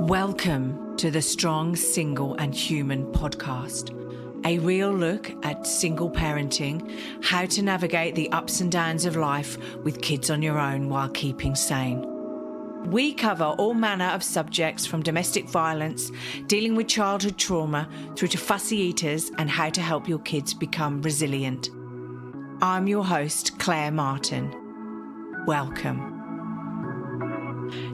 Welcome to the Strong, Single and Human podcast, a real look at single parenting, how to navigate the ups and downs of life with kids on your own while keeping sane. We cover all manner of subjects from domestic violence, dealing with childhood trauma, through to fussy eaters and how to help your kids become resilient. I'm your host, Claire Martin. Welcome.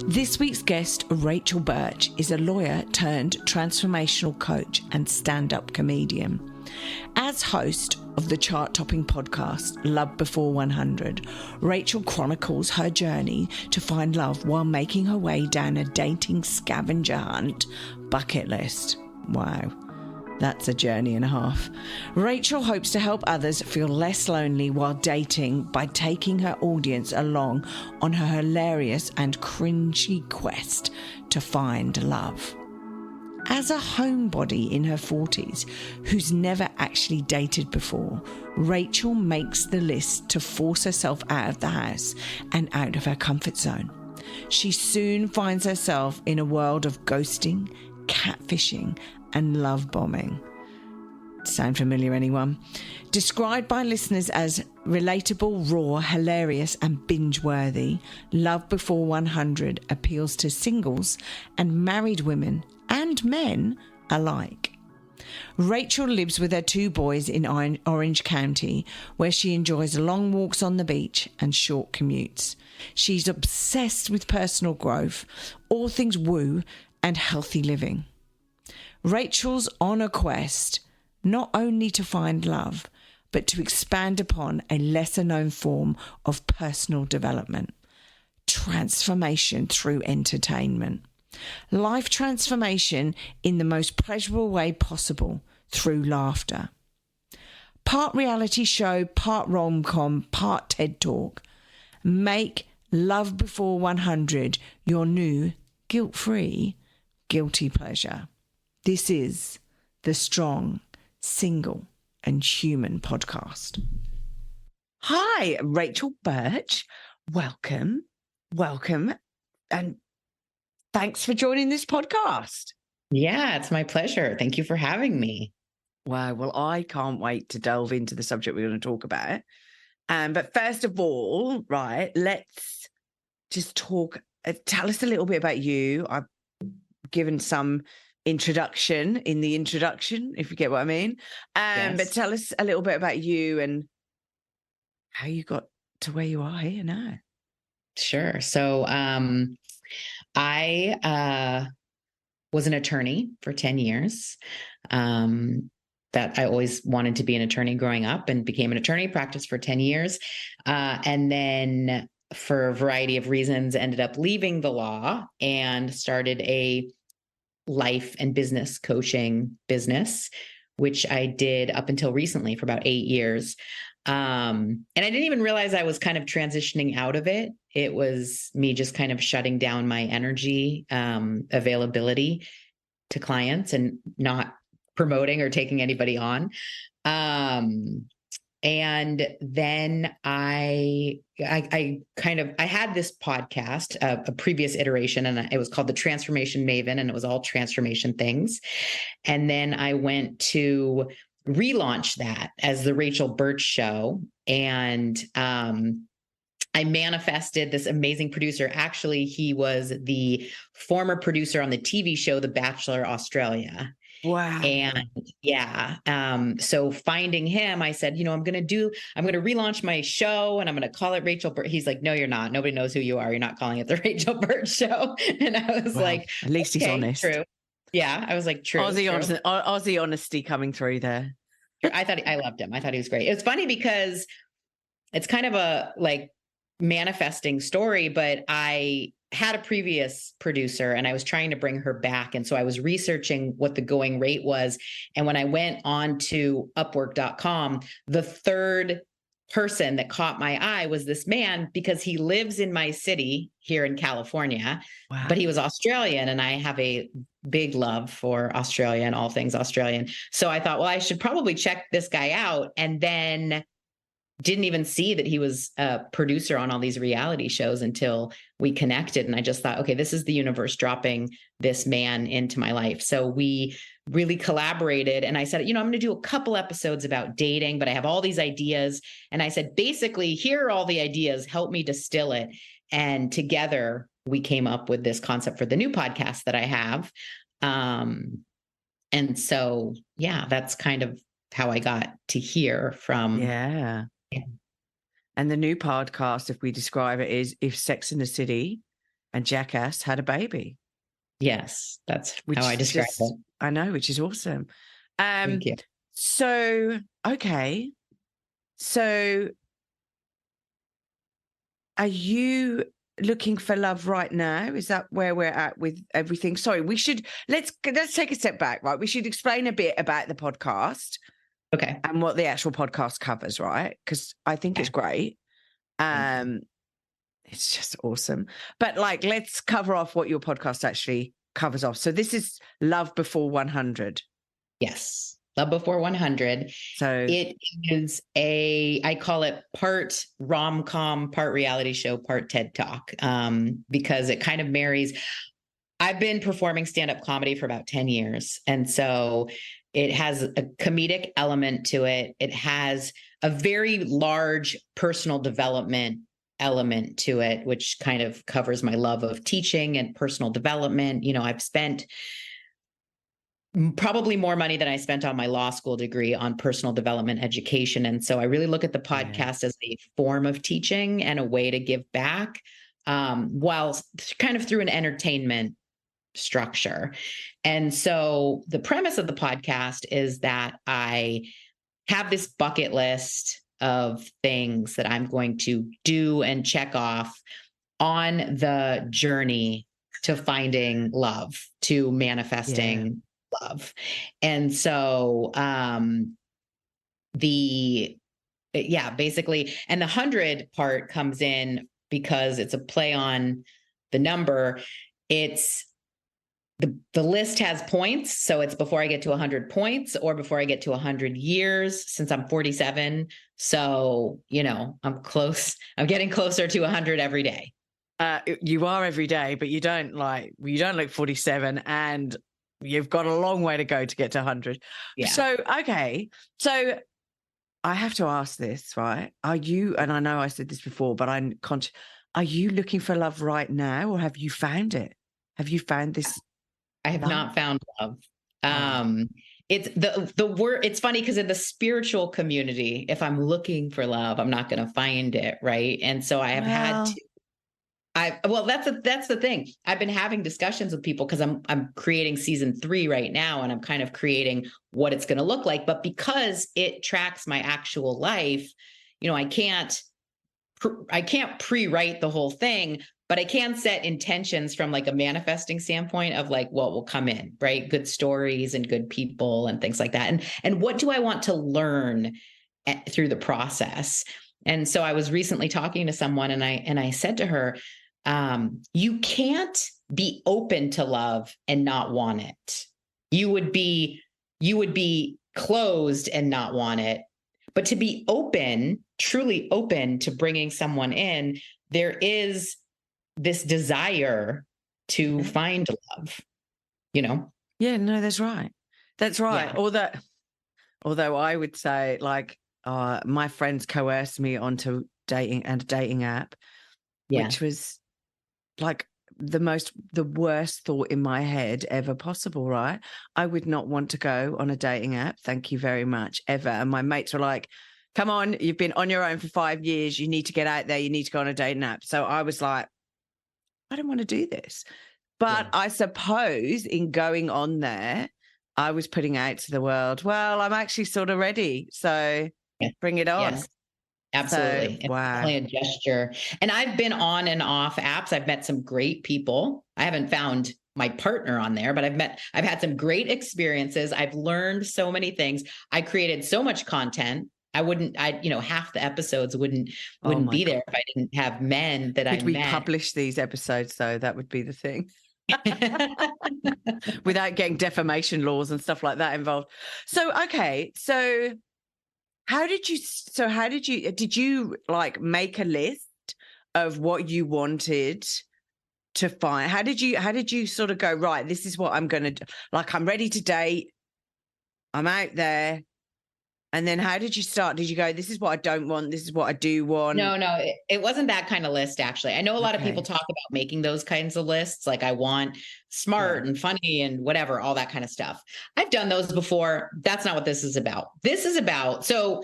This week's guest, Rachel Burch, is a lawyer turned transformational coach and stand-up comedian. As host of the chart-topping podcast, Love Before 100, Rachel chronicles her journey to find love while making her way down a dating scavenger hunt bucket list. Wow. That's a journey and a half. Rachel hopes to help others feel less lonely while dating by taking her audience along on her hilarious and cringy quest to find love. As a homebody in her 40s who's never actually dated before, Rachel makes the list to force herself out of the house and out of her comfort zone. She soon finds herself in a world of ghosting, catfishing, and love bombing. Sound familiar, anyone? Described by listeners as relatable, raw, hilarious, and binge-worthy, Love Before 100 appeals to singles and married women and men alike. Rachel lives with her two boys in Orange County, where she enjoys long walks on the beach and short commutes. She's obsessed with personal growth, all things woo, and healthy living. Rachel's on a quest not only to find love, but to expand upon a lesser-known form of personal development, transformation through entertainment. Life transformation in the most pleasurable way possible through laughter. Part reality show, part rom-com, part TED Talk. Make Love Before 100 your new guilt-free guilty pleasure. This is the Strong, Single and Human podcast. Hi, Rachel Burch. Welcome, and thanks for joining this podcast. Yeah, it's my pleasure. Thank you for having me. Wow, well, I can't wait to delve into the subject we're going to talk about. But first of all, right, let's just talk. Tell us a little bit about you. I've given some introduction in the introduction, if you get what I mean. Yes. But tell us a little bit about you and how you got to where you are here now. Sure. So I was an attorney for 10 years. That I always wanted to be an attorney growing up, and became an attorney, practiced for 10 years. And then for a variety of reasons, ended up leaving the law and started a life and business coaching business, which I did up until recently for about 8 years. And I didn't even realize I was kind of transitioning out of it. It was me just kind of shutting down my energy, availability to clients, and not promoting or taking anybody on. And then I had this podcast, a previous iteration, and it was called the Transformation Maven, and it was all transformation things. And then I went to relaunch that as the Rachel Burch Show. And I manifested this amazing producer. Actually, he was the former producer on the TV show, The Bachelor Australia. Wow. And yeah. So finding him, I said, I'm going to relaunch my show, and I'm going to call it Rachel Burch. He's like, no, you're not. Nobody knows who you are. You're not calling it the Rachel Burch Show. And I was like, at least he's honest. True. Yeah. I was like, true. Aussie honesty coming through there. I loved him. I thought he was great. It's funny because it's kind of a like manifesting story, but I had a previous producer and I was trying to bring her back. And so I was researching what the going rate was. And when I went on to Upwork.com, the third person that caught my eye was this man, because he lives in my city here in California, but he was Australian, and I have a big love for Australia and all things Australian. So I thought, well, I should probably check this guy out. And then didn't even see that he was a producer on all these reality shows until we connected. And I just thought, okay, this is the universe dropping this man into my life. So we really collaborated. And I said, I'm going to do a couple episodes about dating, but I have all these ideas. And I said, basically, here are all the ideas. Help me distill it. And together we came up with this concept for the new podcast that I have. And so, yeah, that's kind of how I got to hear from. Yeah. And the new podcast, if we describe it, is If Sex and the City and Jackass Had a Baby. Yes, that's how I describe it. I know, which is awesome. Thank you. So, okay. So are you looking for love right now? Is that where we're at with everything? Sorry, let's take a step back, right? We should explain a bit about the podcast. Okay. And what the actual podcast covers, right? Because I think it's great. It's just awesome. But let's cover off what your podcast actually covers off. So this is Love Before 100. Yes. Love Before 100. So it is I call it part rom-com, part reality show, part TED Talk, because it kind of marries. I've been performing stand-up comedy for about 10 years. And so it has a comedic element to it. It has a very large personal development element to it, which kind of covers my love of teaching and personal development. I've spent probably more money than I spent on my law school degree on personal development education. And so I really look at the podcast as a form of teaching and a way to give back, while kind of through an entertainment structure. And so the premise of the podcast is that I have this bucket list of things that I'm going to do and check off on the journey to finding love, to manifesting love. And so basically, and the 100 part comes in because it's a play on the number. It's the list has points. So it's before I get to 100 points or before I get to 100 years, since I'm 47. So, I'm close. I'm getting closer to 100 every day. You are every day, but you don't look 47, and you've got a long way to go to get to 100. Yeah. So, okay. So I have to ask this, right? Are you, and I know I said this before, but I'm conscious, are you looking for love right now, or have you found it? Have you found this? I have not found love. It's the word. It's funny because in the spiritual community, if I'm looking for love, I'm not going to find it. Right. And so I have had to, that's the thing. I've been having discussions with people because I'm creating season 3 right now, and I'm kind of creating what it's going to look like. But because it tracks my actual life, I can't pre-write the whole thing, but I can set intentions from a manifesting standpoint of what will come in, right? Good stories and good people and things like that. And what do I want to learn through the process? And so I was recently talking to someone, and I said to her, you can't be open to love and not want it. You would be closed and not want it. But to be open, truly open to bringing someone in, there is this desire to find love, Yeah, no, that's right. That's right. Yeah. Although I would say my friends coerced me onto dating and a dating app, which was the worst thought in my head ever possible, right? I would not want to go on a dating app. Thank you very much, ever. And my mates were like, come on, you've been on your own for 5 years. You need to get out there. You need to go on a dating app. So I was like, I don't want to do this. But I suppose in going on there, I was putting out to the world, well, I'm actually sort of ready. So bring it on. Yes. Absolutely. So, wow. It's definitely a gesture. And I've been on and off apps. I've met some great people. I haven't found my partner on there, but I've had some great experiences. I've learned so many things. I created so much content. Half the episodes wouldn't be there if I didn't have men that I met. Could we publish these episodes though? That would be the thing. Without getting defamation laws and stuff like that involved. So, okay. So did you like make a list of what you wanted to find? How did you sort of go, right, this is what I'm going to do. Like, I'm ready to date. I'm out there. And then how did you start? Did you go, this is what I don't want, this is what I do want? No, it wasn't that kind of list, actually. I know a lot of people talk about making those kinds of lists. Like, I want smart and funny and whatever, all that kind of stuff. I've done those before. That's not what this is about. This is about, so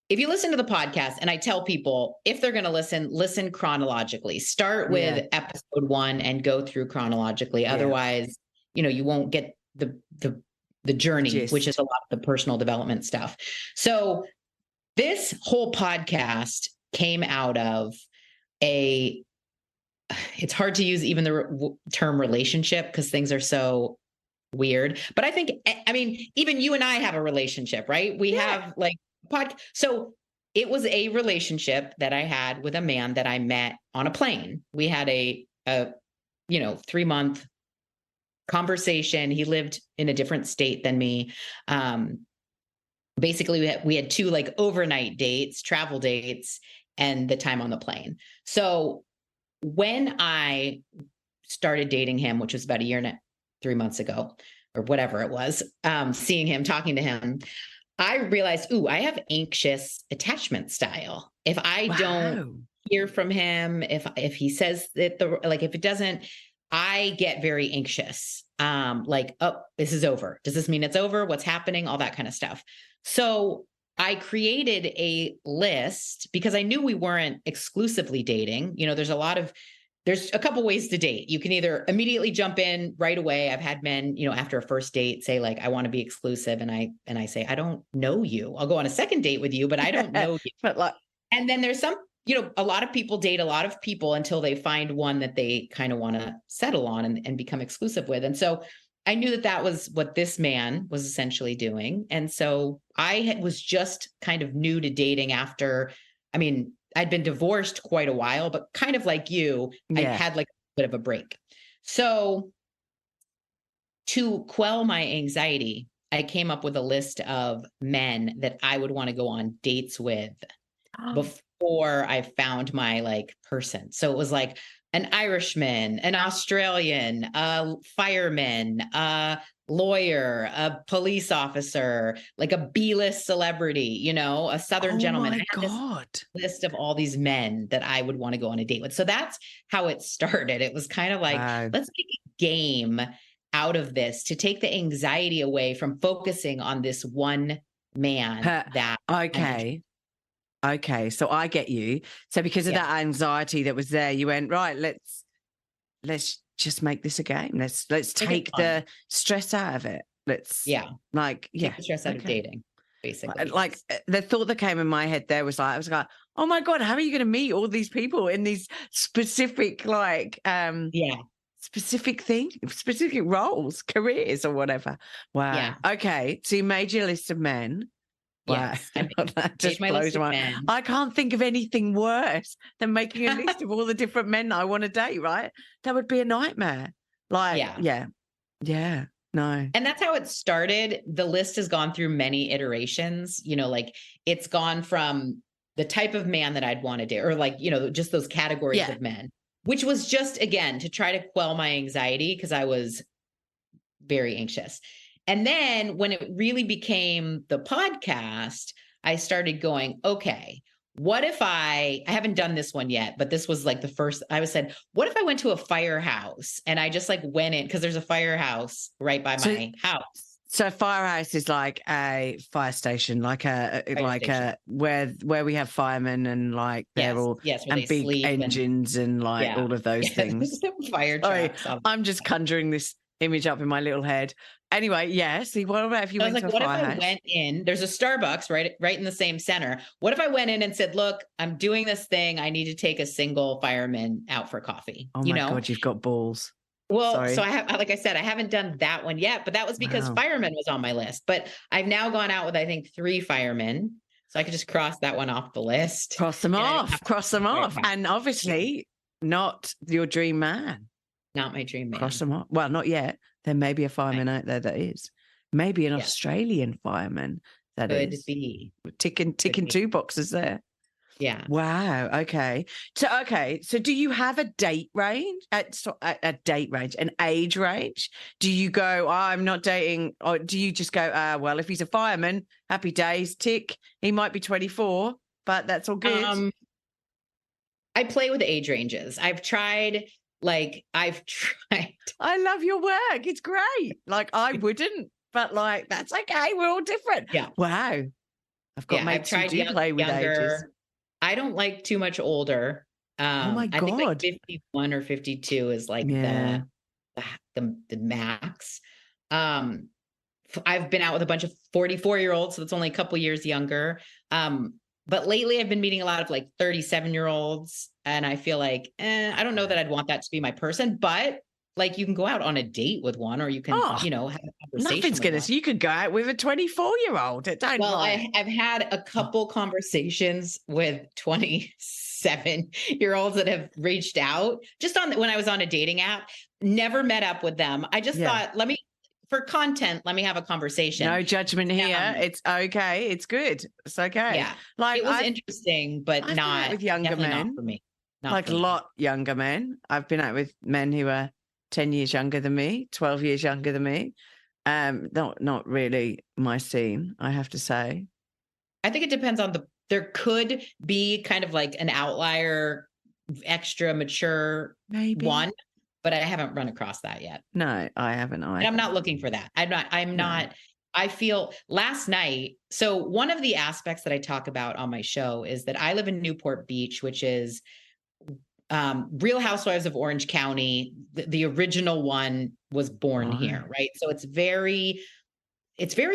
if you listen to the podcast, and I tell people, if they're going to listen chronologically, start with episode 1 and go through chronologically. Otherwise, you won't get the journey, which is a lot of the personal development stuff. So this whole podcast came out of it's hard to use even the term relationship because things are so weird. But I mean, even you and I have a relationship, right? We have like so it was a relationship that I had with a man that I met on a plane. We had a 3-month conversation. He lived in a different state than me. Basically we had 2 like overnight dates, travel dates, and the time on the plane. So when I started dating him, which was about 1 year and 3 months ago, or whatever it was, seeing him, talking to him, I realized, I have anxious attachment style. If I don't hear from him, if he says that if it doesn't, I get very anxious. Like, oh, this is over. Does this mean it's over? What's happening? All that kind of stuff. So I created a list because I knew we weren't exclusively dating. There's a couple ways to date. You can either immediately jump in right away. I've had men, after a first date say like, I want to be exclusive. And I say, I don't know you. I'll go on a second date with you, but I don't know you. And then there's some, a lot of people date a lot of people until they find one that they kind of want to settle on and become exclusive with. And so I knew that was what this man was essentially doing. And so I was just kind of new to dating after, I'd been divorced quite a while, but kind of like you, I had like a bit of a break. So to quell my anxiety, I came up with a list of men that I would want to go on dates with before I found my like person. So it was like an Irishman, an Australian, a fireman, a lawyer, a police officer, like a B-list celebrity, a Southern gentleman. My God. List of all these men that I would want to go on a date with. So that's how it started. It was kind of like, let's make a game out of this to take the anxiety away from focusing on this one man Okay. So I get you. So because of that anxiety that was there, you went, right, let's just make this a game. Let's take the stress out of it. Take the stress out of dating, basically. Like the thought that came in my head there was like, I was like, oh my God, how are you going to meet all these people in these specific specific things, specific roles, careers or whatever. Wow. Yeah. Okay. So you made your list of men. Yes. That just blows my mind. I can't think of anything worse than making a list of all the different men that I want to date, right? That would be a nightmare. No. And that's how it started. The list has gone through many iterations, it's gone from the type of man that I'd want to date, or just those categories of men, which was just, again, to try to quell my anxiety because I was very anxious. And then when it really became the podcast, I started going, okay, what if I haven't done this one yet, but this was like the first, said, what if I went to a firehouse and I just like went in, because there's a firehouse right by my house. So a firehouse is like a fire station, where we have firemen and like they're all and big engines and all of those things. Fire trucks. Sorry, I'm just conjuring this image up in my little head. Anyway, see, what about if you went to a firehouse? What if I went in? There's a Starbucks right in the same center. What if I went in and said, "Look, I'm doing this thing. I need to take a single fireman out for coffee." Oh my God, you've got balls. Well, Sorry. So I have, like I said, I haven't done that one yet, but that was because firemen was on my list. But I've now gone out with, I think, 3 firemen. So I could just cross that one off the list. Cross them off. And obviously not your dream man. Not my dream man. Cross them off. Well, not yet. There may be a fireman out there that is. Maybe an Australian fireman That Could is. be. Ticking Could be. 2 boxes there. Yeah. Wow. Okay. So do you have a date range? A date range, an age range? Do you go, oh, I'm not dating, or do you just go, well, if he's a fireman, happy days, tick. He might be 24, but that's all good. I play with age ranges. I've tried. I love your work. It's great. Like I wouldn't, but like that's okay. We're all different. Yeah. Wow. I've got mates who do play with ages. I don't like too much older. Oh my I think like God. 51 or 52 is like Yeah. the max. I've been out with a bunch of 44-year-olds, so that's only a couple years younger. But lately I've been meeting a lot of like 37-year-olds, and I feel like, I don't know that I'd want that to be my person, but like you can go out on a date with one, or you can, have a conversation. Nothing's gonna. You could go out with a 24-year-old. Well, I've had a couple conversations with 27-year-olds that have reached out just when I was on a dating app. Never met up with them. I just thought, for content, let me have a conversation. No judgment here. It's okay. It's good. It's okay. Yeah, like it was interesting, but I've not been out with younger men. Not for me. Like a lot younger men. I've been out with men who are 10 years younger than me, 12 years younger than me. Not really my scene, I have to say. I think it depends on there could be kind of like an outlier, extra mature one, but I haven't run across that yet. No, I haven't either. And I'm not looking for that. I'm not, I feel last night. So one of the aspects that I talk about on my show is that I live in Newport Beach, which is Real Housewives of Orange County. The original one was born here, right? So it's very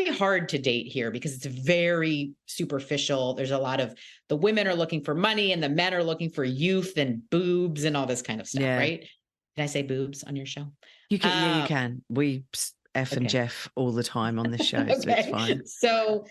hard to date here because it's very superficial. There's a lot of, the women are looking for money and the men are looking for youth and boobs and all this kind of stuff, right? Did I say boobs on your show? You can. You can. We and Jeff all the time on this show, so it's fine. So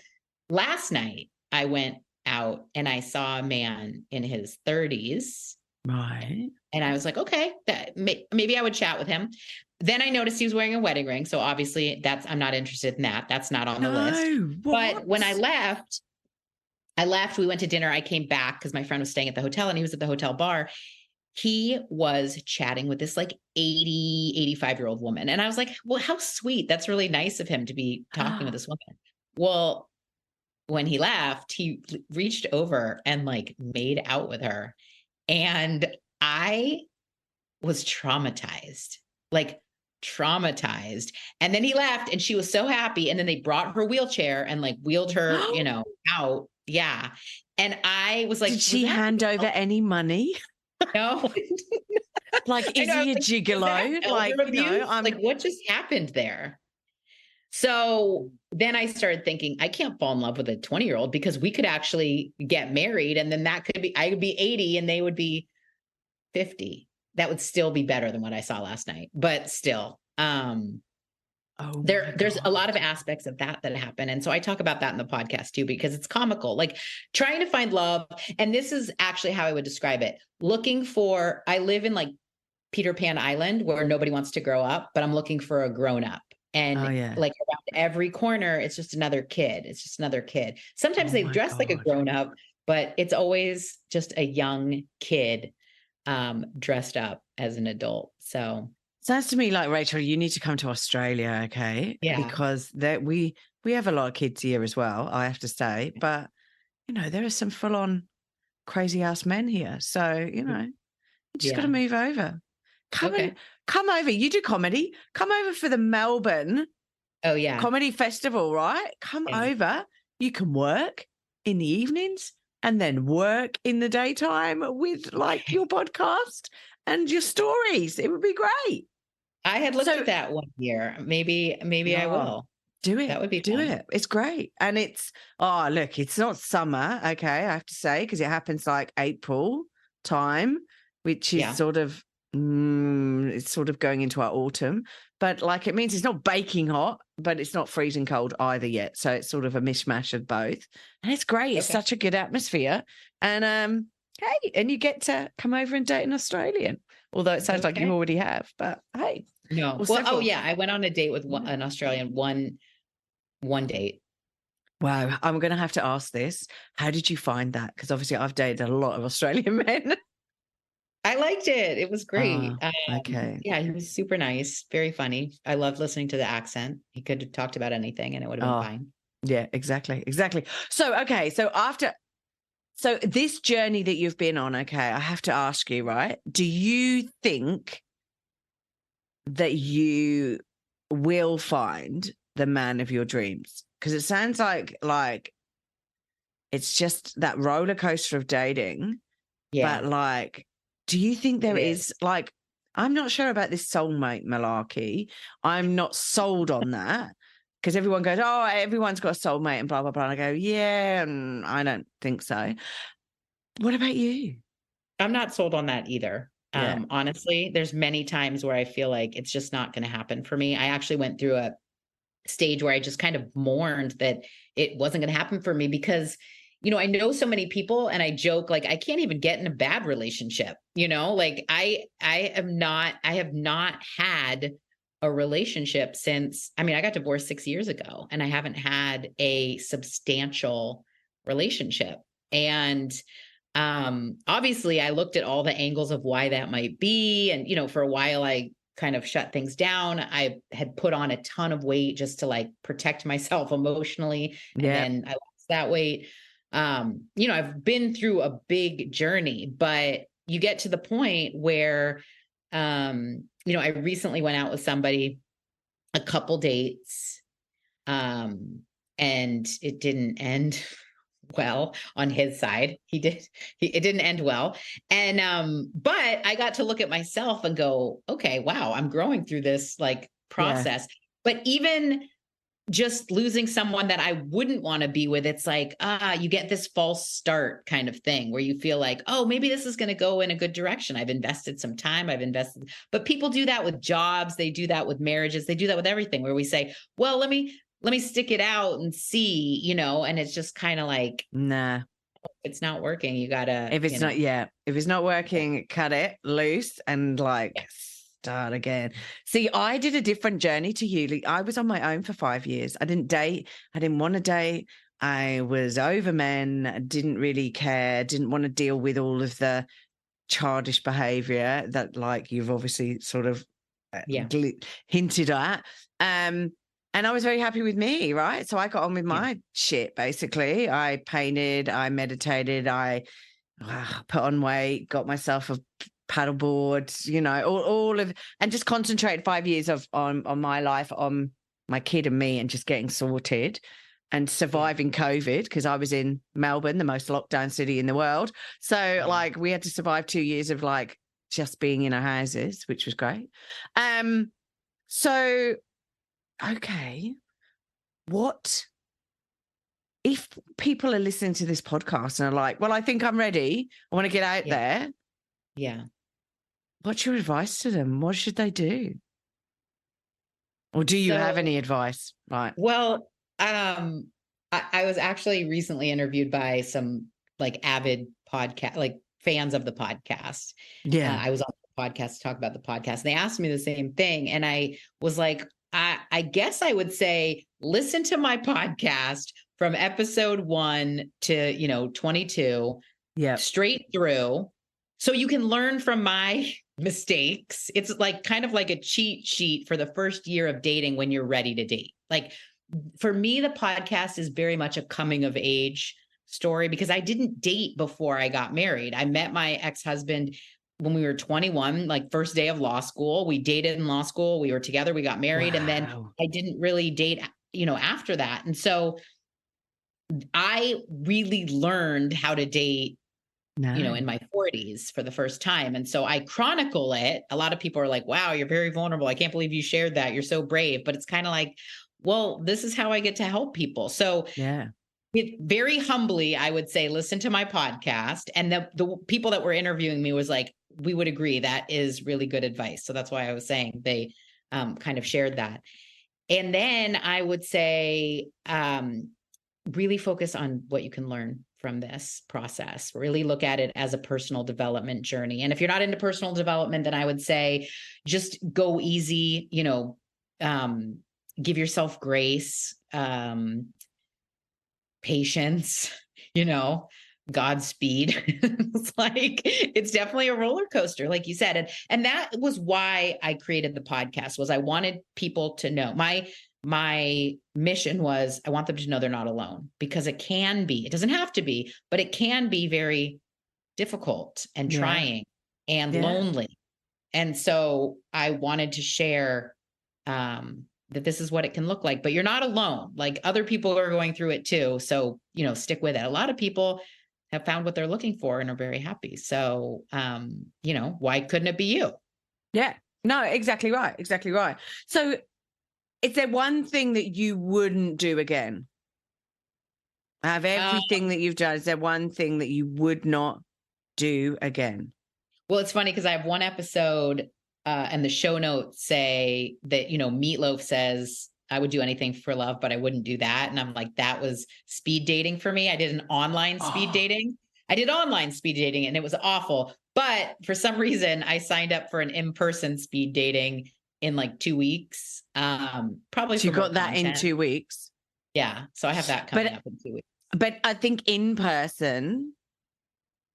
last night I went out and I saw a man in his 30s. Right. And I was like, okay, maybe I would chat with him. Then I noticed he was wearing a wedding ring. So obviously I'm not interested in that. That's not on the list. What? But when I left, we went to dinner. I came back because my friend was staying at the hotel and he was at the hotel bar. He was chatting with this like 85-year-old woman. And I was like, well, how sweet. That's really nice of him to be talking with this woman. Well, when he left, he reached over and like made out with her. And I was traumatized. And then he left and she was so happy. And then they brought her wheelchair and like wheeled her, out. Yeah. And I was like, did she hand over any money? No. Like, is he a gigolo? Like, like what just happened there? So then I started thinking, I can't fall in love with a 20-year-old because we could actually get married. And then I would be 80 and they would be 50. That would still be better than what I saw last night. But still, there's a lot of aspects of that happen. And so I talk about that in the podcast too, because it's comical, like trying to find love. And this is actually how I would describe it. I live in like Peter Pan Island where nobody wants to grow up, but I'm looking for a grown up. And like around every corner, it's just another kid. Sometimes they dress like a grown up, but it's always just a young kid dressed up as an adult. So sounds to me like, Rachel, you need to come to Australia, okay? Yeah. Because we have a lot of kids here as well, I have to say. But, there are some full-on crazy-ass men here. So, you just got to move over. Come over. You do comedy. Come over for the Melbourne comedy festival, right? Come over. You can work in the evenings and then work in the daytime with like your podcast and your stories. It would be great. I had looked at that one year. Maybe I will. Do it. That would be do fun. it. It's great. And it's look, it's not summer, okay, I have to say, because it happens like April time, which is sort of it's sort of going into our autumn. But like it means it's not baking hot, but it's not freezing cold either yet. So it's sort of a mishmash of both. And it's great. It's such a good atmosphere. And hey, and you get to come over and date an Australian. Although it sounds like you already have, but hey. No. I went on a date with an Australian one date. Wow. I'm going to have to ask this. How did you find that? Because obviously I've dated a lot of Australian men. I liked it. It was great. Oh, okay. Yeah, he was super nice, very funny. I loved listening to the accent. He could have talked about anything and it would have been Oh, fine. yeah, exactly. Exactly. So, okay. So this journey that you've been on, okay, I have to ask you, right? Do you think that you will find the man of your dreams? Because it sounds like it's just that roller coaster of dating. Yeah, But like, do you think there it is is. like, I'm not sure about this soulmate malarkey. I'm not sold on that because everyone goes, oh, everyone's got a soulmate and blah, blah, blah. And I go, yeah, and I don't think so. What about you? I'm not sold on that either. Yeah. Honestly, there's many times where I feel like it's just not going to happen for me. I actually went through a stage where I just kind of mourned that it wasn't going to happen for me because, I know so many people and I joke like I can't even get in a bad relationship, like I have not had a relationship since, I got divorced 6 years ago and I haven't had a substantial relationship. And obviously I looked at all the angles of why that might be. And, for a while I kind of shut things down. I had put on a ton of weight just to like protect myself emotionally. And Yeah. then I lost that weight. I've been through a big journey, but you get to the point where, I recently went out with somebody, a couple dates, and it didn't end well on his side. It didn't end well. And but I got to look at myself and go, okay, wow, I'm growing through this like Yeah. process. But even just losing someone that I wouldn't want to be with, it's like, you get this false start kind of thing where you feel like, oh, maybe this is going to go in a good direction. I've invested some time, but people do that with jobs. They do that with marriages. They do that with everything where we say, well, let me stick it out and see, and it's just kind of like, Nah. it's not working. You gotta, If it's not working, cut it loose and like start again. See, I did a different journey to you. Like, I was on my own for 5 years. I didn't date. I didn't want to date. I was over men, didn't really care, didn't want to deal with all of the childish behavior that like you've obviously sort of yeah, hinted at. And I was very happy with me, right? So I got on with yeah, my shit, basically. I painted, I meditated, I put on weight, got myself a paddleboard, all of, and just concentrated 5 years on my life, on my kid and me, and just getting sorted and surviving COVID because I was in Melbourne, the most lockdown city in the world. So like we had to survive 2 years of like just being in our houses, which was great. So okay, what if people are listening to this podcast and are like, well, I think I'm ready. I want to get out there. yeah. What's your advice to them? What should they do? Or do you have So, any advice? Right. well, I was actually recently interviewed by some like avid podcast, like fans of the podcast. Yeah. I was on the podcast to talk about the podcast. And they asked me the same thing. And I was like, I guess I would say, listen to my podcast from episode 1 to, 22, Yeah. straight through. So you can learn from my mistakes. It's like kind of like a cheat sheet for the first year of dating when you're ready to date. Like for me, the podcast is very much a coming of age story because I didn't date before I got married. I met my ex-husband when we were 21, like first day of law school. We dated in law school. We were together. We got married. And then Wow. I didn't really date, after that. And so I really learned how to date No. in my 40s for the first time. And so I chronicle it. A lot of people are like, wow, you're very vulnerable. I can't believe you shared that. You're so brave. But it's kind of like, well, this is how I get to help people. So Yeah. very humbly, I would say, listen to my podcast. And the people that were interviewing me was like, we would agree that is really good advice. So that's why I was saying they kind of shared that. And then I would say, really focus on what you can learn from this process. Really look at it as a personal development journey. And if you're not into personal development, then I would say just go easy, give yourself grace. patience, you know, Godspeed. It's definitely a roller coaster, like you said. And that was why I created the podcast, was I wanted people to know. My mission was I want them to know they're not alone, because it can be, it doesn't have to be, but it can be very difficult and Yeah. trying and Yeah. lonely. And so I wanted to share that this is what it can look like, but you're not alone. Like, other people are going through it too. So, stick with it. A lot of people have found what they're looking for and are very happy. So, why couldn't it be you? Yeah. No, exactly right. Exactly right. So is there one thing that you wouldn't do again? Out of Uh, everything that you've done, is there one thing that you would not do again? well, it's funny because I have one episode and the show notes say that, Meatloaf says, I would do anything for love, but I wouldn't do that. And I'm like, that was speed dating for me. I did an online speed Oh, dating. I did online speed dating and it was awful. But for some reason, I signed up for an in-person speed dating in like 2 weeks, probably so for you more got that in content. 2 weeks. Yeah. So I have that coming up in 2 weeks. But I think in person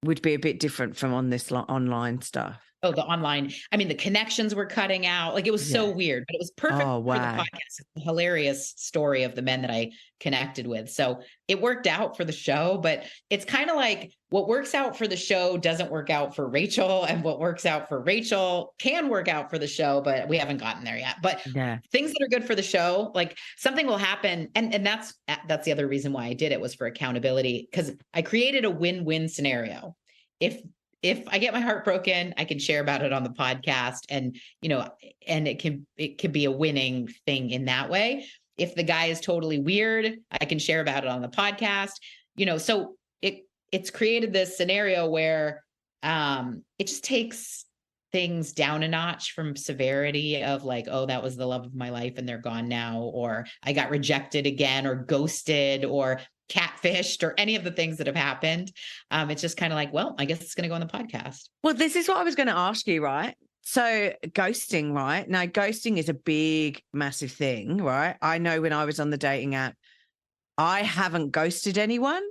would be a bit different from on this online stuff. Oh, the online. I mean, the connections were cutting out. Like, it was so Yeah. weird, but it was perfect Oh, for the wow. podcast. It's a hilarious story of the men that I connected with. So it worked out for the show, but it's kind of like what works out for the show doesn't work out for Rachel, and what works out for Rachel can work out for the show, but we haven't gotten there yet. But Yeah. things that are good for the show, like something will happen. And that's the other reason why I did it, was for accountability, because I created a win-win scenario. If I get my heart broken, I can share about it on the podcast, and and it can be a winning thing in that way. If the guy is totally weird, I can share about it on the podcast. So it's created this scenario where it just takes things down a notch from severity of like, oh, that was the love of my life and they're gone now, or I got rejected again, or ghosted, or catfished, or any of the things that have happened. It's just kind of like, well, I guess it's going to go on the podcast. Well, this is what I was going to ask you, right? So ghosting, right? Now, ghosting is a big, massive thing, right? I know when I was on the dating app, I haven't ghosted anyone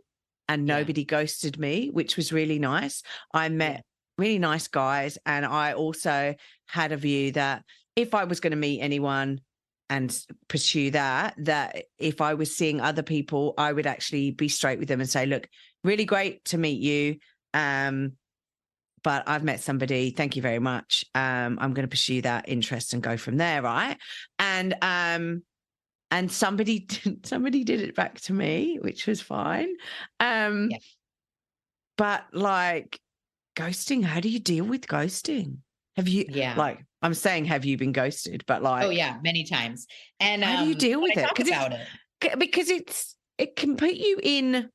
and nobody ghosted me, which was really nice. I met really nice guys, and I also had a view that if I was going to meet anyone and pursue that if I was seeing other people, I would actually be straight with them and say, look, really great to meet you. But I've met somebody. Thank you very much. I'm going to pursue that interest and go from there, right? And somebody did it back to me, which was fine. But like ghosting, how do you deal with ghosting? Have you like, I'm saying, have you been ghosted? But like, oh yeah, many times. And how do you deal with it? Because it can put you in.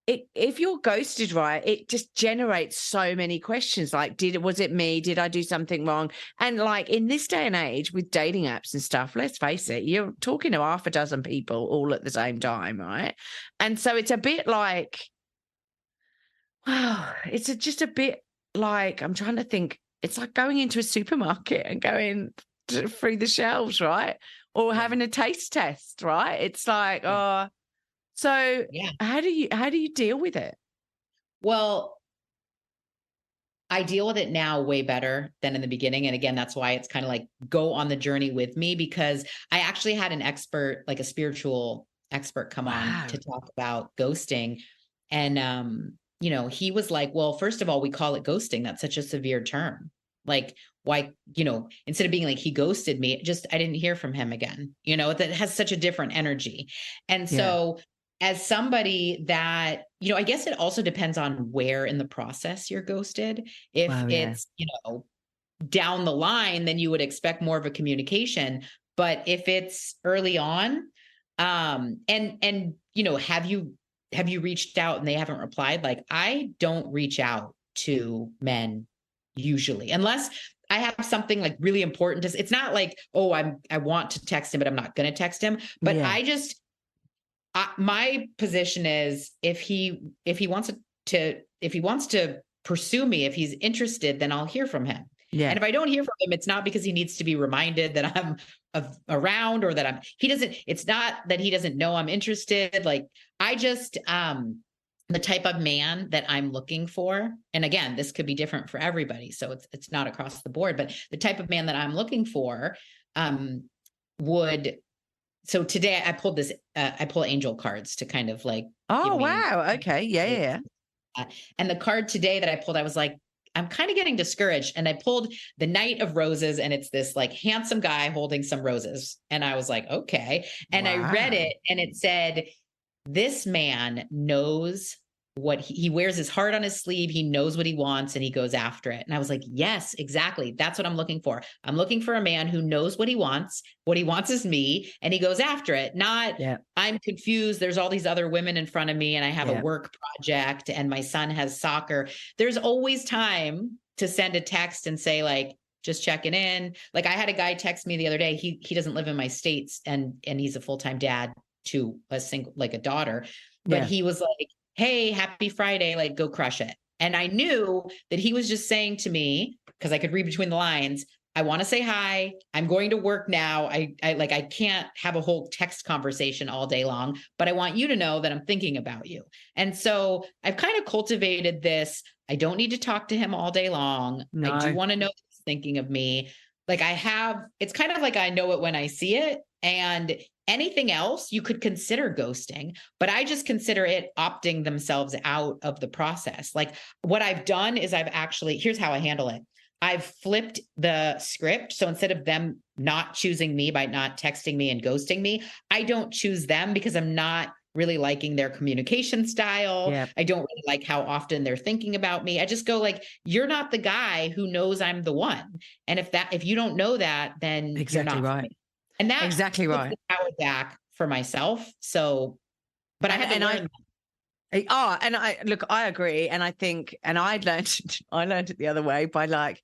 If you're ghosted, right, it just generates so many questions. Like, was it me? Did I do something wrong? And like in this day and age with dating apps and stuff, let's face it, you're talking to half a dozen people all at the same time, right? And so it's a bit like, wow, it's just a bit like, I'm trying to think, it's like going into a supermarket and going through the shelves, right? Or having a taste test, right? It's like, so how do you deal with it? Well, I deal with it now way better than in the beginning. And again, that's why it's kind of like, go on the journey with me, because I actually had an expert, like a spiritual expert, come on to talk about ghosting. And, he was like, well, first of all, we call it ghosting. That's such a severe term. Like, why, instead of being like, he ghosted me, I didn't hear from him again, that has such a different energy. And so as somebody that, I guess it also depends on where in the process you're ghosted. If it's, down the line, then you would expect more of a communication. But if it's early on, and have you reached out and they haven't replied? Like, I don't reach out to men usually, unless I have something like really important to, it's not like, oh, I want to text him, but I'm not going to text him. But my position is, if he wants to pursue me, if he's interested, then I'll hear from him. Yeah. And if I don't hear from him, it's not because he needs to be reminded that I'm around or that it's not that he doesn't know I'm interested. Like I just, the type of man that I'm looking for. And again, this could be different for everybody. So it's not across the board, but the type of man that I'm looking for, would, so today I pulled I pull angel cards to kind of like, Oh, give me, wow. Okay. Yeah. and the card today that I pulled, I was like, I'm kind of getting discouraged. And I pulled the Knight of Roses, and it's this like handsome guy holding some roses. And I was like, okay. And I read Wow. it, and it said, this man knows what he wears his heart on his sleeve. He knows what he wants and he goes after it. And I was like, yes, exactly. That's what I'm looking for. I'm looking for a man who knows what he wants. What he wants is me, and he goes after it. Not, Yeah. I'm confused. There's all these other women in front of me, and I have a work project, and my son has soccer. There's always time to send a text and say, like, just checking in. Like I had a guy text me the other day. He doesn't live in my states, and he's a full-time dad to a daughter, but he was like, hey, happy Friday, like go crush it. And I knew that he was just saying to me, because I could read between the lines, I want to say hi. I'm going to work now. I can't have a whole text conversation all day long, but I want you to know that I'm thinking about you. And so I've kind of cultivated this. I don't need to talk to him all day long. No. I do want to know that he's thinking of me. Like it's kind of like I know it when I see it. And anything else you could consider ghosting, but I just consider it opting themselves out of the process. Like what I've done is here's how I handle it. I've flipped the script. So instead of them not choosing me by not texting me and ghosting me, I don't choose them because I'm not really liking their communication style. Yep. I don't really like how often they're thinking about me. I just go like, you're not the guy who knows I'm the one. And if you don't know that, then Exactly you're not right. for me. And that exactly right. the power back for myself. So, but I had to learn. I agree. And I think, and I learned it the other way by like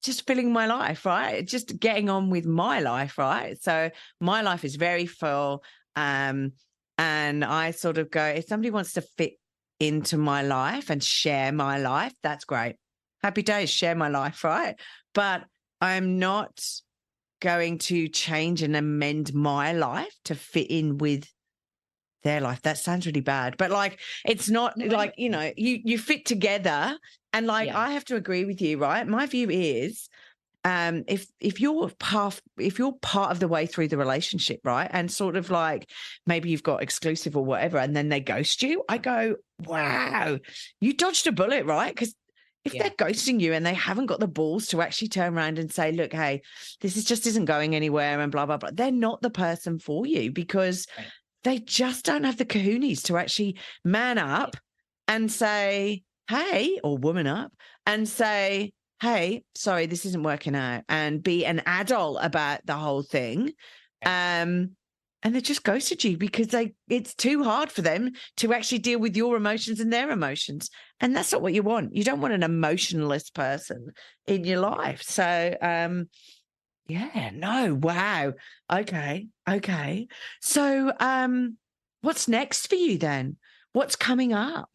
just filling my life, right? Just getting on with my life, right? So my life is very full. And I sort of go, if somebody wants to fit into my life and share my life, that's great. Happy days, share my life, right? But I'm not going to change and amend my life to fit in with their life. That sounds really bad, but like it's not like, you fit together. And like I have to agree with you, right? My view is if you're part of the way through the relationship, right, and sort of like maybe you've got exclusive or whatever, and then they ghost you, I go, wow, you dodged a bullet, right? Because if they're ghosting you and they haven't got the balls to actually turn around and say, look, hey, just isn't going anywhere and blah, blah, blah, they're not the person for you because they just don't have the kahunas to actually man up and say, hey, or woman up and say, hey, sorry, this isn't working out, and be an adult about the whole thing. And they just ghosted you because it's too hard for them to actually deal with your emotions and their emotions. And that's not what you want. You don't want an emotionless person in your life. So, wow. Okay. So, what's next for you then? What's coming up?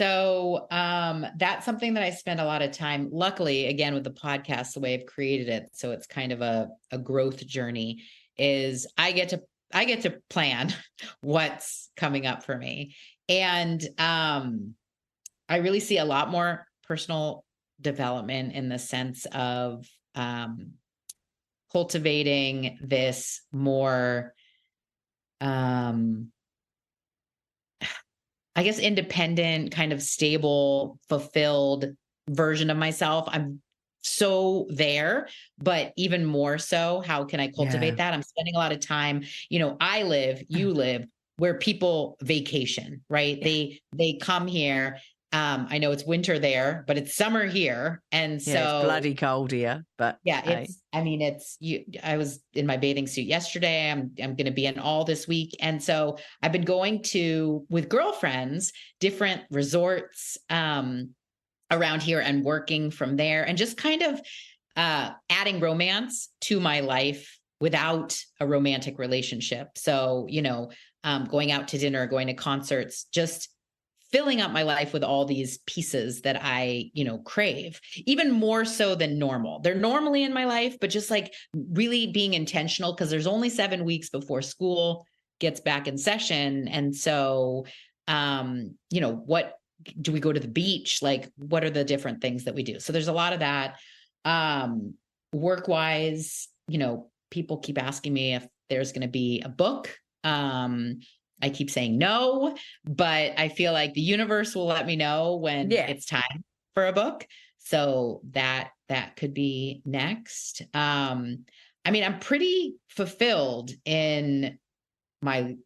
So that's something that I spend a lot of time, luckily, again, with the podcast, the way I've created it. So it's kind of a growth journey is I get to plan what's coming up for me. And I really see a lot more personal development in the sense of cultivating this more, I guess, independent, kind of stable, fulfilled version of myself. I'm so there, but even more so, how can I cultivate that? I'm spending a lot of time, you live where people vacation, right? They come here. I know it's winter there, but it's summer here. And so it's bloody cold here, but I was in my bathing suit yesterday. I'm going to be in all this week. And so I've been going to, with girlfriends, different resorts around here and working from there and just kind of adding romance to my life without a romantic relationship. So, going out to dinner, going to concerts, just filling up my life with all these pieces that I, crave, even more so than normal. They're normally in my life, but just like really being intentional, because there's only 7 weeks before school gets back in session. And so, what do we go to the beach? Like, what are the different things that we do? So there's a lot of that. Work wise, people keep asking me if there's going to be a book. I keep saying no, but I feel like the universe will let me know when it's time for a book. So that could be next. I'm pretty fulfilled in my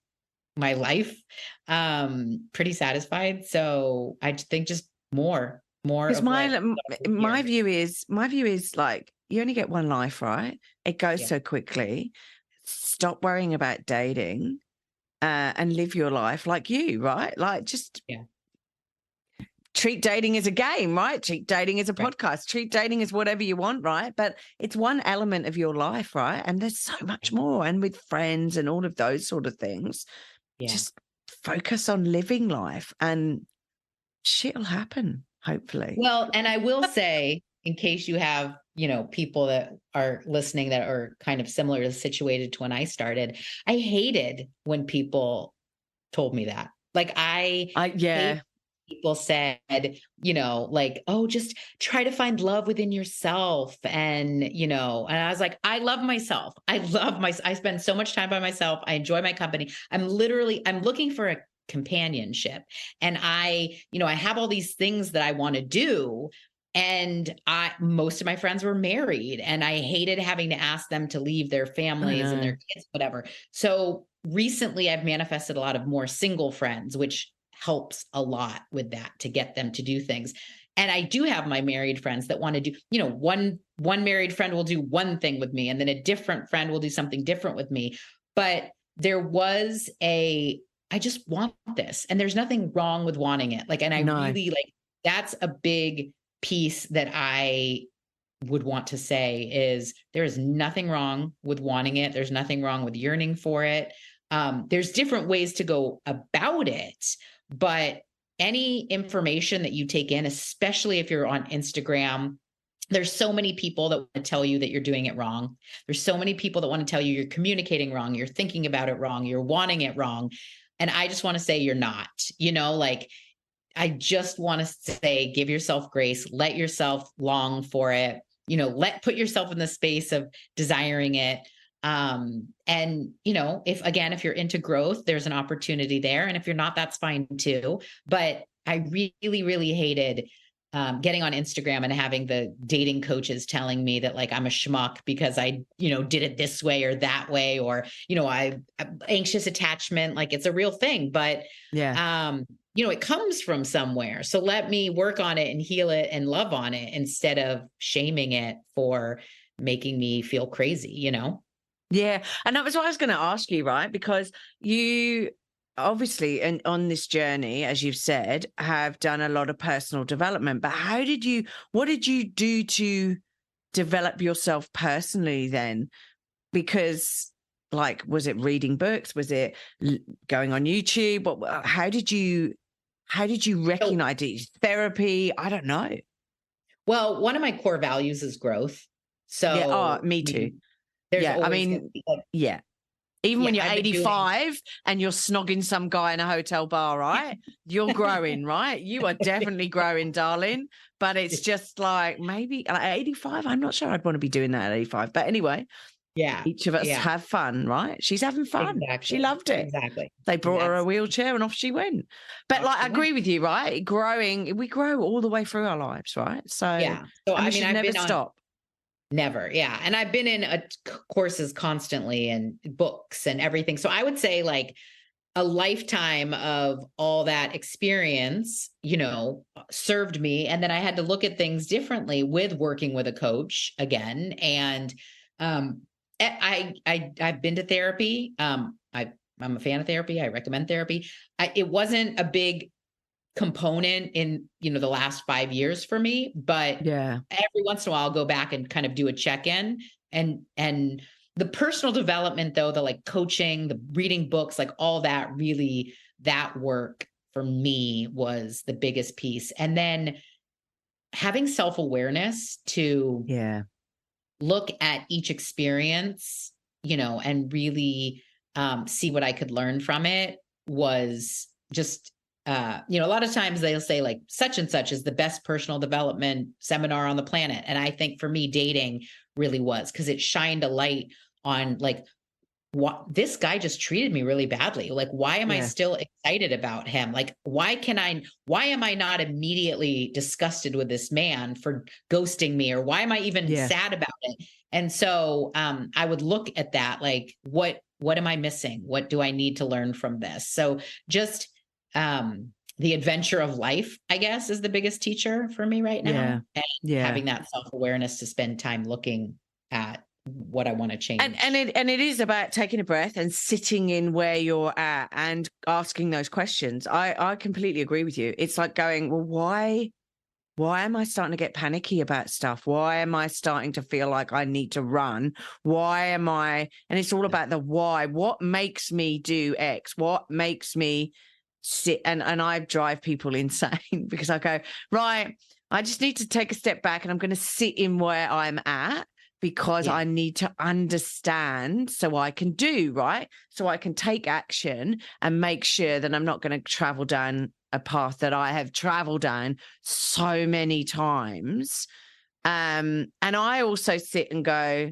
life, pretty satisfied. So I think just more Because of my view is like, you only get one life, right? It goes so quickly. Stop worrying about dating, and live your life like you, right? Like, just treat dating as a game, right? Treat dating as a podcast. Treat dating as whatever you want, right? But it's one element of your life, right? And there's so much more. And with friends and all of those sort of things, just focus on living life and shit'll happen, hopefully. Well, and I will say, in case you have, people that are listening that are kind of similar to situated to when I started, I hated when people told me that. Like, I hate people said, like, oh, just try to find love within yourself. And, and I was like, I love myself. I spend so much time by myself. I enjoy my company. I'm looking for a companionship. And I have all these things that I want to do. And most of my friends were married, and I hated having to ask them to leave their families and their kids, whatever. So recently I've manifested a lot of more single friends, which helps a lot with that, to get them to do things. And I do have my married friends that want to do, one married friend will do one thing with me, and then a different friend will do something different with me. But there was I just want this, and there's nothing wrong with wanting it. Like, and I really that's a big piece that I would want to say is there is nothing wrong with wanting it. There's nothing wrong with yearning for it. There's different ways to go about it, but any information that you take in, especially if you're on Instagram, there's so many people that want to tell you that you're doing it wrong. There's so many people that want to tell you you're communicating wrong, you're thinking about it wrong, you're wanting it wrong. And I just want to say you're not, I just want to say, give yourself grace, let yourself long for it, put yourself in the space of desiring it. And, if you're into growth, there's an opportunity there. And if you're not, that's fine too. But I really, really hated getting on Instagram and having the dating coaches telling me that, like, I'm a schmuck because I, did it this way or that way, or, I anxious attachment, like, it's a real thing, but, it comes from somewhere. So let me work on it and heal it and love on it, instead of shaming it for making me feel crazy, Yeah. And that was what I was going to ask you, right? Because you obviously, and on this journey, as you've said, have done a lot of personal development. But what did you do to develop yourself personally then? Because, like, was it reading books? Was it going on YouTube? How did you recognize it? Therapy? I don't know. Well, one of my core values is growth. So me too. There's even when you're 85 and you're snogging some guy in a hotel bar, right? You're growing, right? You are definitely growing, darling. But it's just like, maybe at 85, I'm not sure I'd want to be doing that at 85. But anyway, each of us have fun, right? She's having fun. Exactly. She loved it. Exactly. They brought her a wheelchair and off she went. But I agree with you, right? We grow all the way through our lives, right? So, we should never stop. Never. Yeah. And I've been in courses constantly and books and everything. So I would say, like, a lifetime of all that experience, served me. And then I had to look at things differently with working with a coach again. And I've been to therapy. I'm a fan of therapy. I recommend therapy. It wasn't a big component in, the last 5 years for me, but every once in a while I'll go back and kind of do a check-in, and the personal development, though, the, like, coaching, the reading books, like, all that, really, that work for me was the biggest piece. And then having self-awareness to look at each experience, and really see what I could learn from it was just, a lot of times they'll say like such and such is the best personal development seminar on the planet. And I think for me, dating really was, because it shined a light on like, what this guy just treated me really badly. Like, why am I still excited about him? Like, why am I not immediately disgusted with this man for ghosting me? Or why am I even sad about it? And so, I would look at that, like, what am I missing? What do I need to learn from this? So just, the adventure of life, I guess, is the biggest teacher for me right now. And having that self-awareness to spend time looking at what I want to change. And it is about taking a breath and sitting in where you're at and asking those questions. I completely agree with you. It's like going, well, why am I starting to get panicky about stuff? Why am I starting to feel like I need to run? And it's all about the why. What makes me do X? What makes me sit? And I drive people insane because I go, right, I just need to take a step back and I'm going to sit in where I'm at, because I need to understand so I can do, right? So I can take action and make sure that I'm not going to travel down a path that I have traveled down so many times. And I also sit and go,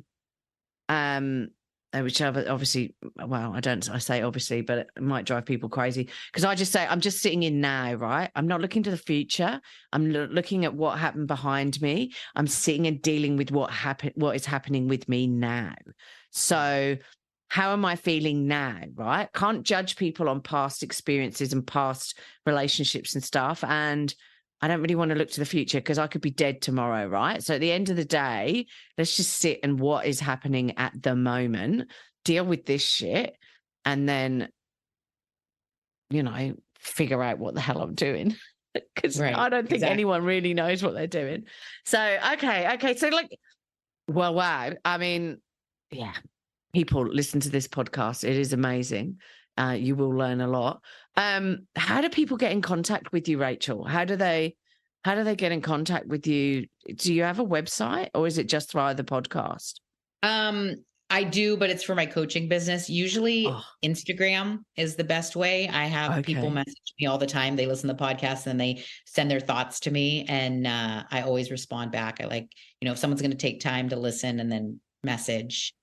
which obviously, well, I say obviously, but it might drive people crazy, because I just say, I'm just sitting in now, right? I'm not looking to the future. I'm looking at what happened behind me. I'm sitting and dealing with what is happening with me now. So how am I feeling now, right? Can't judge people on past experiences and past relationships and stuff. And I don't really want to look to the future because I could be dead tomorrow, right? So at the end of the day, let's just sit and what is happening at the moment, deal with this shit, and then, figure out what the hell I'm doing. Because I don't think anyone really knows what they're doing. So, okay. So like, well, wow. I mean, people listen to this podcast. It is amazing. You will learn a lot. How do people get in contact with you, Rachel? How do they get in contact with you? Do you have a website, or is it just via the podcast? I do, but it's for my coaching business. Usually Instagram is the best way. I have people message me all the time. They listen to the podcast and they send their thoughts to me, and I always respond back. I like, if someone's going to take time to listen and then message,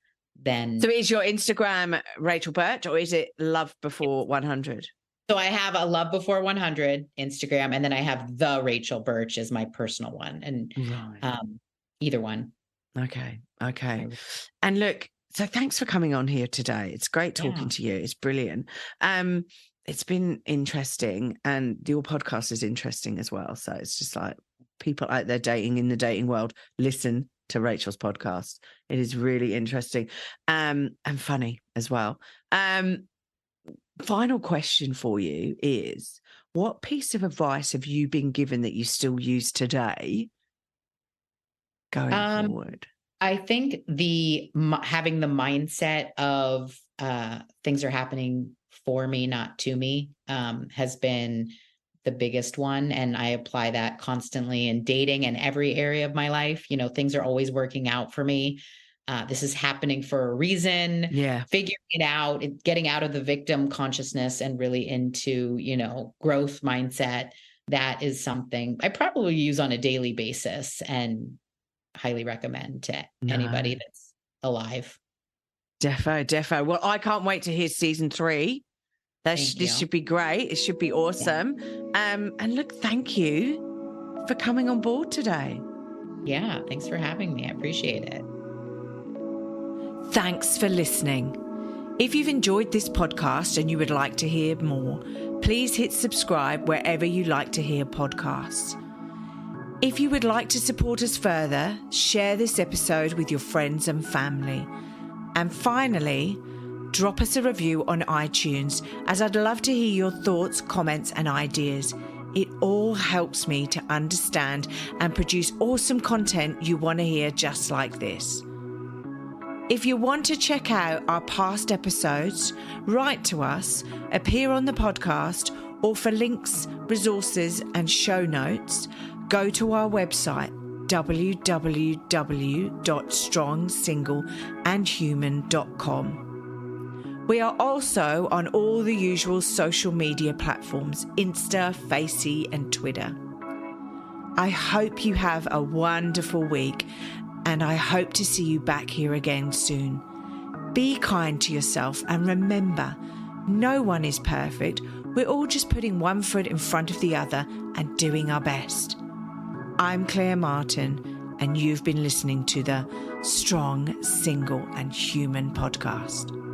then. So is your Instagram Rachel Burch, or is it Love Before 100? So I have a Love Before 100 Instagram, and then I have the Rachel Burch as my personal one, and either one. Okay. And look, so thanks for coming on here today. It's great talking to you. It's brilliant. It's been interesting, and your podcast is interesting as well. So it's just like people out there dating in the dating world, listen to Rachel's podcast. It is really interesting and funny as well. Final question for you is, what piece of advice have you been given that you still use today going forward? I think having the mindset of things are happening for me, not to me, has been the biggest one. And I apply that constantly in dating and every area of my life. Things are always working out for me. This is happening for a reason. Figuring it out, getting out of the victim consciousness and really into, growth mindset. That is something I probably use on a daily basis and highly recommend to anybody that's alive. Defo. Well, I can't wait to hear season 3. This should be great. It should be awesome. And look, thank you for coming on board today. Yeah, thanks for having me. I appreciate it. Thanks for listening. If you've enjoyed this podcast and you would like to hear more, please hit subscribe wherever you like to hear podcasts. If you would like to support us further, share this episode with your friends and family. And finally, drop us a review on iTunes, as I'd love to hear your thoughts, comments, and ideas. It all helps me to understand and produce awesome content you want to hear just like this. If you want to check out our past episodes, write to us, appear on the podcast, or for links, resources, and show notes, go to our website www.strongsingleandhuman.com. We are also on all the usual social media platforms, Insta, Facey, and Twitter. I hope you have a wonderful week, and I hope to see you back here again soon. Be kind to yourself, and remember, no one is perfect. We're all just putting one foot in front of the other and doing our best. I'm Claire Martin, and you've been listening to the Strong, Single and Human podcast.